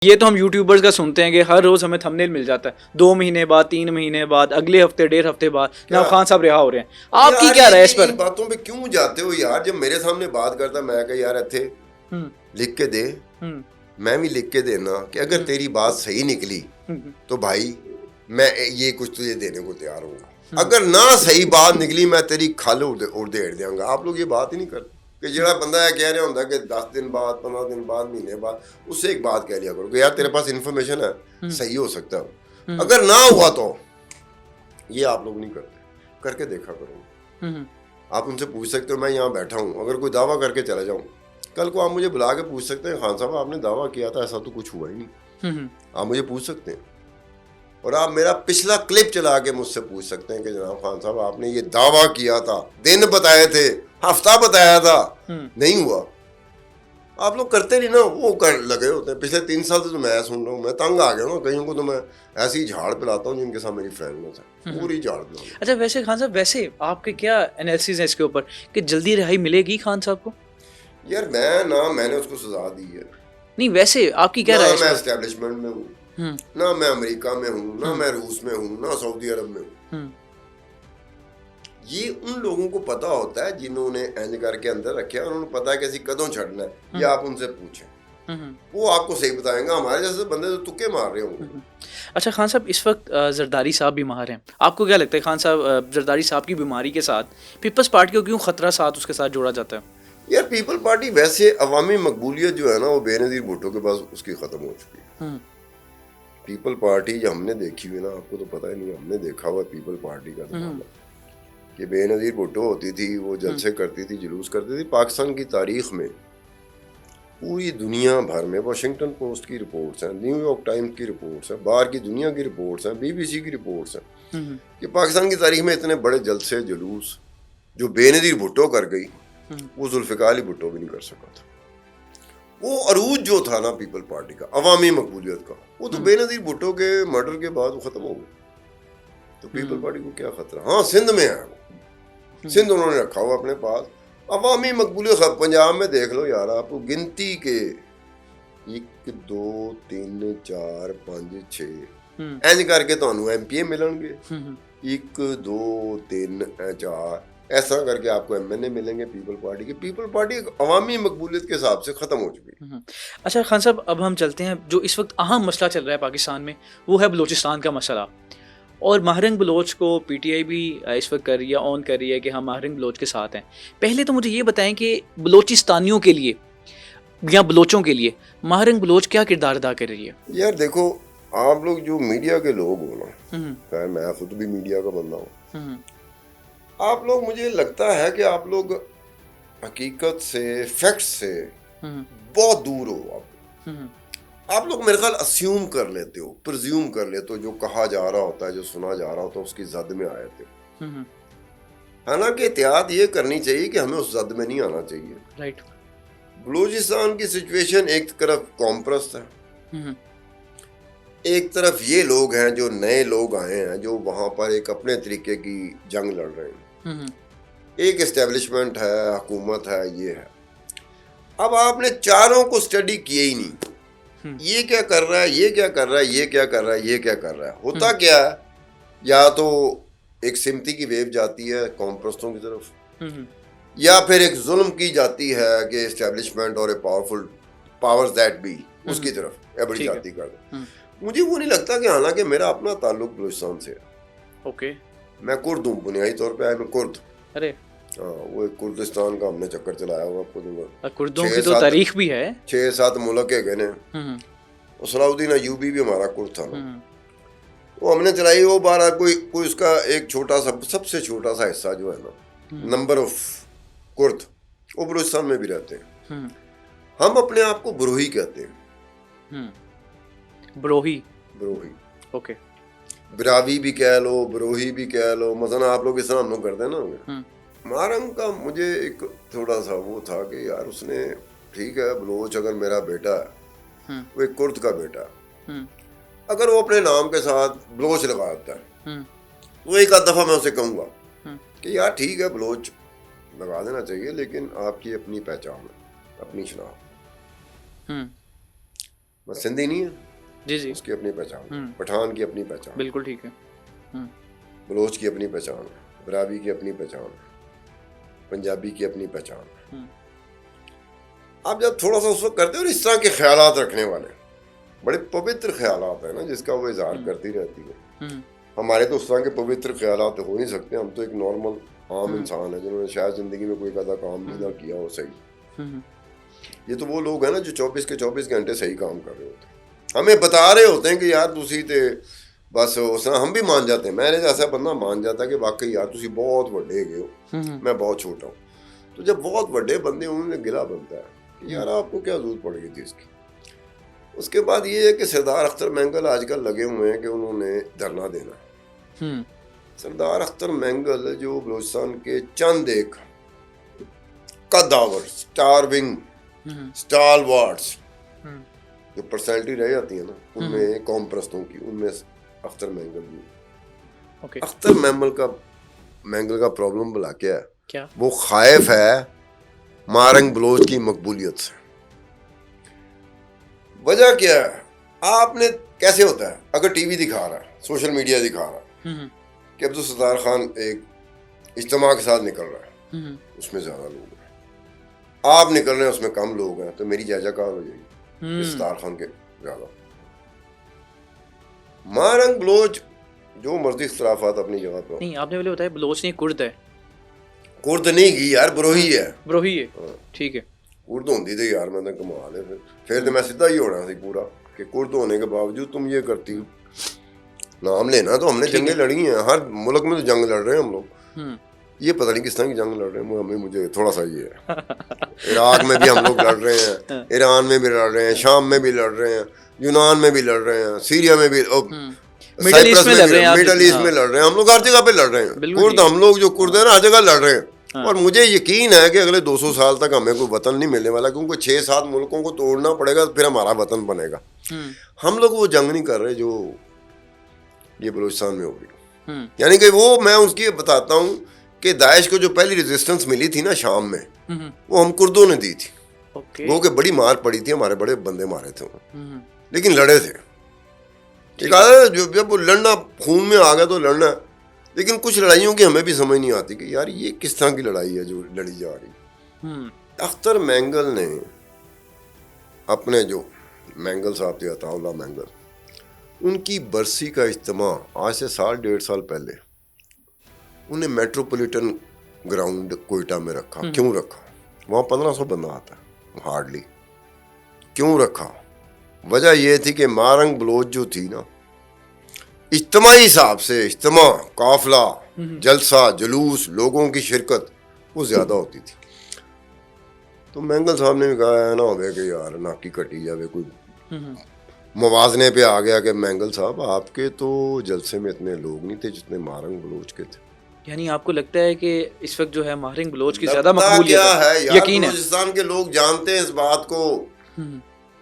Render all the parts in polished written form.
ये तो हम यूट्यूबर्स का सुनते हैं कि हर रोज हमें थंबनेल मिल जाता है, 2 महीने बाद, 3 महीने बाद, अगले हफ्ते, 1.5 हफ्ते बाद क्या जनाब खान साहब रिहा हो रहे हैं। आपकी यार क्या राय है इस इन पर? बातों पे क्यों जाते हो यार? जब मेरे सामने बात करता मैं कहा यार इथे हम्म लिख के दे, हम्म मैं भी लिख के देना कि अगर हम्म तेरी बात सही निकली हम्म तो भाई मैं ये कुछ तुझे देने को तैयार हूँ। हम्म अगर ना सही बात निकली मैं तेरी खल उड़देड़ देंगा। आप लोग ये बात ही नहीं करते कि जरा बंदा है कह रहा होता कि 10 दिन बाद, 15 दिन बाद, महीने बाद उससे एक बात कह लिया करो कि यार तेरे पास इन्फॉर्मेशन है, हम्म सही हो सकता है। हम्म अगर ना हुआ तो ये आप लोग नहीं करते, करके देखा करो। हम्म आप उनसे पूछ सकते हो, मैं यहाँ बैठा हूँ, अगर कोई दावा करके चला जाऊँ, कल को आप मुझे बुला के पूछ सकते हैं खान साहब आपने दावा किया था, ऐसा तो कुछ हुआ ही नहीं। हम्म आप मुझे पूछ सकते हैं और आप मेरा पिछला क्लिप चला के मुझसे पूछ सकते हैं कि जनाब खान साहब आपने ये दावा किया था, दिन बताए थे, हफ्ता बताया था, नहीं हुआ। आप लोग करते नहीं ना, वो कर लगे होते हैं। पिछले 3 साल से तो मैं सुन रहा हूँ, मैं तंग आ गया हूँ ना। कईयों को तो मैं ऐसी ही झाड़ पिलाता हूँ जिनके साथ मेरी फ्रेंड है, पूरी झाड़ पिलाऊंगा। अच्छा वैसे खान साहब, वैसे आपके क्या एनालिसिस है इसके ऊपर कि जल्दी रिहाई मिलेगी खान साहब को? यार मैंने उसको सजा दी है, नहीं, वैसे आपकी क्या ना राय है इस मैं पर? एस्टेब्लिशमेंट में हूँ, हम्म ना मैं अमेरिका में हूँ, ना हम्म मैं रूस में हूँ, ना सऊदी अरब में हूँ। हम्म ये उन लोगों को पता होता है जिन्होंने एंज करके अंदर रखे हैं, उन्होंने पता है कि ऐसी कदों छड़ना है। ये हम्म आप उनसे पूछें, वो आपको सही बताएंगे। हमारे जैसे बंदे तो तुक्के मार रहे होंगे। अच्छा खान साहब, इस वक्त जरदारी साहब बीमार हैं, आपको क्या लगता है खान साहब, जरदारी साहब की बीमारी के साथ पीपल्स पार्टी को क्यों खतरा साथ उसके साथ जोड़ा जाता है? यार पीपल पार्टी वैसे अवामी मकबूलियत जो है ना, वो बेनज़ीर भुट्टो के पास उसकी ख़त्म हो चुकी है। हम्म पीपल पार्टी जो हमने देखी हुई ना, आपको तो पता ही नहीं, हमने देखा हुआ पीपल पार्टी का ज़माना कि बेनज़ीर भुट्टो होती थी, वो जलसे करती थी, जुलूस करती थी। पाकिस्तान की तारीख में पूरी दुनिया भर में वाशिंगटन पोस्ट की रिपोर्ट्स हैं, न्यूयॉर्क टाइम्स की रिपोर्ट्स हैं, बाहर की दुनिया की रिपोर्ट्स हैं, बीबीसी की रिपोर्ट्स हैं कि पाकिस्तान की तारीख में इतने बड़े जलसे जुलूस जो बेनज़ीर भुट्टो कर गई, वो जुल्फ़िकार अली भुट्टो भी नहीं कर सका था। वो अरूज जो था ना पीपल पार्टी का, अवामी मकबूलियत का, वो तो बेनज़ीर भुट्टो के मर्डर के बाद वो ख़त्म हो गया। तो पीपल पार्टी को क्या खतरा? हाँ, सिंध में है वो, सिंध उन्होंने रखा हुआ अपने पास। अवामी मकबूलियत पंजाब में देख लो यार, आपको गिनती के 1 2 3 4 5 6 इंज करके ਤੁਹਾਨੂੰ एमपीए मिलणगे। 1 2 3 4 ऐसा करके आपको एमएनए मिलेंगे पीपल पार्टी के। पीपल पार्टी अवामी मकबूलियत के हिसाब से खत्म हो चुकी है। अच्छा खान साहब, अब हम चलते हैं, जो इस वक्त अहम मसला चल रहा है पाकिस्तान में, वो है बलूचिस्तान का मसला। और महारंग बलोच को पीटीआई भी इस वक्त कर रही है, ऑन कर रही है कि हम महारंग बलोच के साथ हैं। पहले तो मुझे ये बताएं कि बलोचिस्तानियों के लिए या बलोचों के लिए महारंग बलोच क्या किरदार अदा कर रही है? यार देखो, आप लोग जो मीडिया के लोग हो ना, खैर मैं खुद भी मीडिया का बंदा हूँ, आप लोग, मुझे लगता है कि आप लोग हकीकत से, फैक्ट से बहुत दूर हो। आप लोग मेरे ख्याल अस्यूम कर लेते हो, प्रिज्यूम कर लेते हो, जो कहा जा रहा होता है, जो सुना जा रहा होता है, उसकी जद में आए थे। हालांकि एहतियात ये करनी चाहिए कि हमें उस जद में नहीं आना चाहिए। राइट। बलूचिस्तान की सिचुएशन एक तरफ कॉम्प्रस है, एक तरफ ये लोग हैं जो नए लोग आए हैं, जो वहां पर एक अपने तरीके की जंग लड़ रहे हैं। एक एस्टेब्लिशमेंट है, हुकूमत है, ये है। अब आपने चारों को स्टडी किए ही नहीं, ये क्या कर रहा है, ये क्या कर रहा है, ये क्या कर रहा है, ये क्या कर रहा है, होता क्या है? या तो एक सिमती की वेव जाती है कॉम्प्रस्तों की तरफ, या फिर एक जुल्म की जाती है कि एस्टेब्लिशमेंट और a powerful powers that be उसकी तरफ बड़ी जाती कर दो। मुझे वो नहीं लगता कि, हालांकि मेरा अपना ताल्लुक बलूचिस्तान से है। ओके। मैं कुर्द हूँ, बुनियादी तौर पे आई मैं कुर्द। अरे हाँ, वो एक कुर्दिस्तान का हमने चक्कर चलाया हुआ, आपको दूंगा। कुर्दों की तो तारीख भी है। 6-7 मुल्क है गए ने। सलाउद्दीन अयूबी भी हमारा कुर्द था ना, वो हमने चलाई। वो बारह कोई उसका एक छोटा सा, सबसे छोटा सा हिस्सा जो है ना, नंबर ऑफ कुर्द, वो बलूचिस्तान में भी रहते हैं। हम अपने आप को बरोही कहते हैं। बरोही। बरोही, ओके। बिरावी भी कह लो, बरोही भी कह लो, मसलन आप लोग इस तरह हम लोग करते हैं ना। महारंग का मुझे एक थोड़ा सा वो था कि यार उसने, ठीक है बलोच अगर मेरा बेटा है, वो एक कुर्द का बेटा है, अगर वो अपने नाम के साथ बलोच लगा देता है, तो एक आध दफा मैं उसे कहूंगा कि यार ठीक है बलोच लगा देना चाहिए, लेकिन आपकी अपनी पहचान है, अपनी शनाख्त। बस सिंधी नहीं है, जी जी, उसकी अपनी पहचान, पठान की अपनी पहचान, बिल्कुल ठीक है। बलोच की अपनी पहचान, बराबी की अपनी पहचान, पंजाबी की अपनी पहचान। आप जब थोड़ा सा उस वक्त करते हो, और इस तरह के ख्यालात रखने वाले बड़े पवित्र ख्यालात है ना, जिसका वो इजहार करती रहती है। हमारे तो उस तरह के पवित्र ख्यालात हो नहीं सकते, हम तो एक नॉर्मल आम इंसान है जिन्होंने शायद जिंदगी में कोई ज्यादा काम भी ना किया हो सही। ये तो वो लोग हैं ना जो 24 के 24 घंटे सही काम कर रहे होते हैं, हमें बता रहे होते हैं कि यार तुसी ते बस उस तरह हम भी मान जाते हैं। मैंने जैसा बंदा मान जाता है कि वाकई यार तुसी बहुत बड़े गए हो, मैं बहुत छोटा हूँ। तो जब बहुत बड़े बंदे उन्होंने गिला बनता है कि यार आपको क्या जरूरत पड़ गई थी इसकी। उसके बाद ये है कि सरदार अख्तर मैंगल आजकल लगे हुए हैं कि उन्होंने धरना देना। सरदार अख्तर मैंगल जो बलूचिस्तान के चंद एक कद्दावर, स्टारविंग, स्टालवार्ड्स जो पर्सनैलिटी रह जाती है ना, उनमें कौम परस्तों की, उनमें अख्तर मैंगल भी। अख्तर मैंगल का प्रॉब्लम भला क्या है? क्या? वो खाइफ है मारंग बलोच की मकबूलियत से। वजह क्या है? आपने कैसे होता है अगर टीवी दिखा रहा है, सोशल मीडिया दिखा रहा है कि अब्दुल सत्तार खान एक इज्तिमा के साथ निकल रहा है, उसमें ज्यादा लोग हैं, आप निकल रहे हैं उसमें कम लोग हैं, तो मेरी जयजयकार हो जाएगी सत्तार खान के ज्यादा। मारंग बलोच जो मर्जी इख्तलाफात अपनी जगह पर। नहीं, आपने पहले बताया बलोच नहीं, कुर्द है। कुर्द नहीं की यार, बरोही है। बरोही है, ठीक है। कुर्द होती तो यार मैं तो कमाल है, फिर तो मैं सीधा ही होना थी पूरा कि कुर्द होने के बावजूद तुम ये करती हो। नाम लेना तो हमने जंगें लड़ी हैं, हर मुल्क में तो जंग लड़ रहे हैं हम लोग। ये पता नहीं किस तरह की जंग लड़ रहे हैं, हमें मुझे थोड़ा सा ये है। इराक में भी हम लोग लड़ रहे हैं, ईरान में भी लड़ रहे हैं, शाम में भी लड़ रहे हैं, यूनान में भी लड़ रहे हैं, सीरिया में भी, मिडल ईस्ट में लड़ रहे हैं, मिडल ईस्ट में लड़ रहे हैं, हम लोग हर जगह पे लड़ रहे हैं। कुर्द हम लोग जो कुर्द है ना हर जगह लड़ रहे हैं। और मुझे यकीन है कि अगले 200 साल तक हमें कोई वतन नहीं मिलने वाला, क्योंकि 6-7 मुल्कों को तोड़ना पड़ेगा फिर हमारा वतन बनेगा। हम लोग वो जंग नहीं कर रहे जो ये बलूचिस्तान में होगी। यानी कि वो मैं उसकी बताता हूँ कि दाइश को जो पहली रेजिस्टेंस मिली थी ना शाम में, वो हम कुर्दों ने दी थी। वो कि बड़ी मार पड़ी थी, हमारे बड़े बंदे मारे थे, लेकिन लड़े थे। जब वो लड़ना खून में आ गया तो लड़ना। लेकिन कुछ लड़ाइयों की हमें भी समझ नहीं आती कि यार ये किस तरह की लड़ाई है जो लड़ी जा रही। अख्तर मैंगल ने अपने जो मैंगल साहब थे, अताउल्लाह मैंगल, उनकी बरसी का इज्तिमा आज से 1.5 साल पहले उन्हें मेट्रोपॉलिटन ग्राउंड कोयटा में रखा। क्यों रखा? वहाँ 1500 बंदा आता है हार्डली। क्यों रखा? वजह यह थी कि मारंग बलोच जो थी ना, इज्तिमाई हिसाब से इज्तिमा, काफिला, जलसा, जुलूस, लोगों की शिरकत वो ज्यादा होती थी। तो मैंगल साहब ने भी कहा ना हो कि यार नाकी कटी जावे, कोई मवाजने पे आ गया कि मैंगल साहब आपके तो जलसे में इतने लोग नहीं थे जितने मारंग बलोच के थे। यानी आपको लगता है कि इस वक्त जो है मारंग बलोच की ज्यादा मकबूलियत है? यकीन है बलूचिस्तान के लोग जानते हैं इस बात को।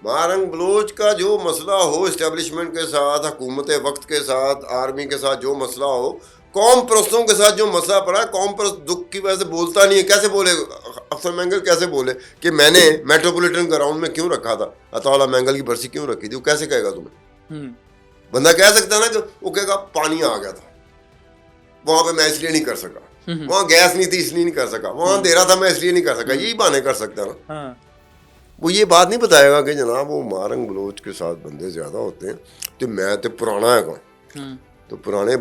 मारंग बलोच का जो मसला हो इस्टेब्लिशमेंट के साथ, हुकूमत वक्त के साथ, आर्मी के साथ जो मसला हो, कौम परस्तों के साथ जो मसला पड़ा है, कौम परस्त दुख की वजह से बोलता नहीं है। कैसे बोले अख्तर मैंगल, कैसे बोले कि मैंने मेट्रोपॉलिटन ग्राउंड में क्यों रखा था, अताउल्लाह मैंगल की बरसी क्यों रखी थी? वो कैसे कहेगा तुम्हें? बंदा कह सकता है ना कि वो कहेगा पानी आ गया था वहां पे, मैं इसलिए नहीं कर सका, वहां गैस नहीं थी इसलिए नहीं कर सका, वहां अंधेरा था मैं इसलिए नहीं कर सका। यही बहाने कर सकता ना। वो ये बात नहीं बताएगा कि जनाब वो मारंग बलोच के साथ बंदे ज्यादा होते हैं तो मैं तो पुराना है, तो पुराने